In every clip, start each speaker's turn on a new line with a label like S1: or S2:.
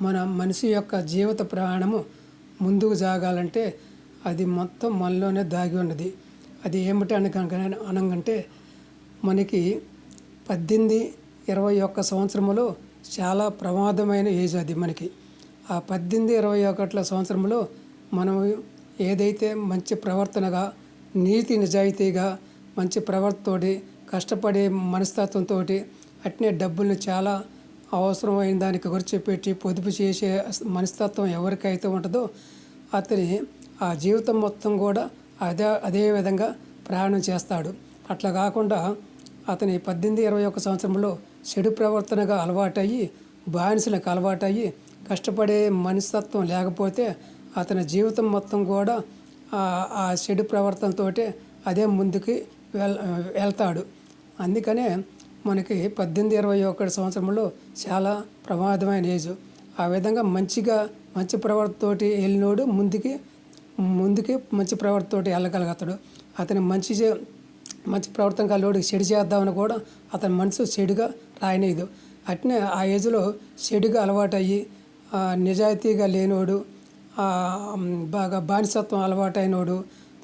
S1: మన మనిషి యొక్క జీవిత ప్రయాణము ముందుకు సాగాలంటే అది మొత్తం మనలోనే దాగి ఉన్నది. అది ఏమిటి అనగంటే మనకి 18, 21 సంవత్సరములో చాలా ప్రమాదమైన ఏజ్ అది మనకి. ఆ 18, 21 సంవత్సరంలో మనం ఏదైతే మంచి ప్రవర్తనగా, నీతి నిజాయితీగా, మంచి ప్రవర్తనతోటి, కష్టపడే మనస్తత్వంతో, అట్నే డబ్బుల్ని చాలా అవసరమైన దానికి ఖర్చు పెట్టి పొదుపు చేసే మనస్తత్వం ఎవరికైతే ఉంటుందో అతని ఆ జీవితం మొత్తం కూడా అదే విధంగా ప్రయాణం చేస్తాడు. అట్లా కాకుండా అతని 18, 21 సంవత్సరంలో చెడు ప్రవర్తనగా అలవాటయ్యి, బానిసలకు అలవాటయ్యి, కష్టపడే మనస్తత్వం లేకపోతే అతని జీవితం మొత్తం కూడా ఆ చెడు ప్రవర్తనతోటే అదే ముందుకి వెళ్తాడు. అందుకనే మనకి 18, 21 సంవత్సరంలో చాలా ప్రమాదమైన ఏజ్. ఆ విధంగా మంచి ప్రవర్తనతోటి వెళ్ళినోడు ముందుకి మంచి ప్రవర్తనతోటి వెళ్ళగలుగుతాడు. అతని మంచి ప్రవర్తన కలిలోడికి చెడు చేద్దామని కూడా అతని మనసు చెడుగా రాయనీయదు. అట్నే ఆ ఏజ్లో చెడుగా అలవాటయ్యి నిజాయితీగా లేనోడు, బాగా బానిసత్వం అలవాటైనోడు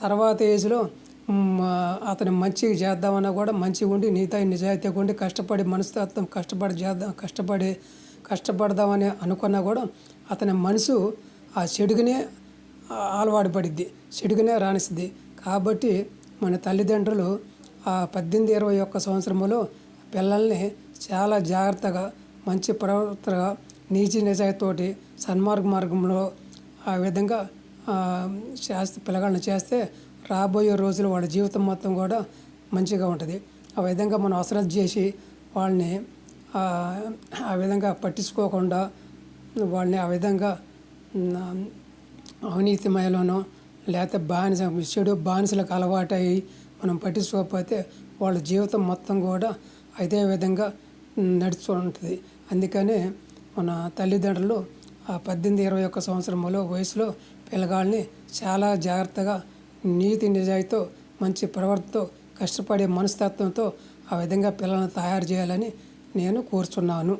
S1: తర్వాత ఏజ్లో అతను మంచిగా చేద్దామన్నా కూడా మంచిగా ఉండి నిజాయితీగా ఉండి కష్టపడి మనస్తత్వం కష్టపడదామని అనుకున్నా కూడా అతని మనసు ఆ చెడుగునే అలవాటు పడిద్ది, చెడుగునే రాణిస్తుంది. కాబట్టి మన తల్లిదండ్రులు ఆ 18, 21 సంవత్సరంలో పిల్లల్ని చాలా జాగ్రత్తగా, మంచి ప్రవర్తనగా, నీతి నిజాయితీతోటి, మార్గంలో ఆ విధంగా పిల్లగాళ్ళని చేస్తే రాబోయే రోజులు వాళ్ళ జీవితం మొత్తం కూడా మంచిగా ఉంటుంది. ఆ విధంగా మనం అశ్రద్ధ చేసి వాళ్ళని ఆ విధంగా పట్టించుకోకుండా వాళ్ళని ఆ విధంగా అవినీతిమయలోనో లేకపోతే చెడు బానిసలకు అలవాటయ్యి మనం పట్టించుకోకపోతే వాళ్ళ జీవితం మొత్తం కూడా అదే విధంగా నడుస్తూ ఉంటుంది. అందుకనే మన తల్లిదండ్రులు ఆ 18, 21 సంవత్సరంలో వయసులో పిల్లగాళ్ళని చాలా జాగ్రత్తగా, నీతి నిజాయితీతో, మంచి ప్రవర్తనతో, కష్టపడే మనస్తత్వంతో ఆ విధంగా పిల్లల్ని తయారు చేయాలని నేను కోరుచున్నాను.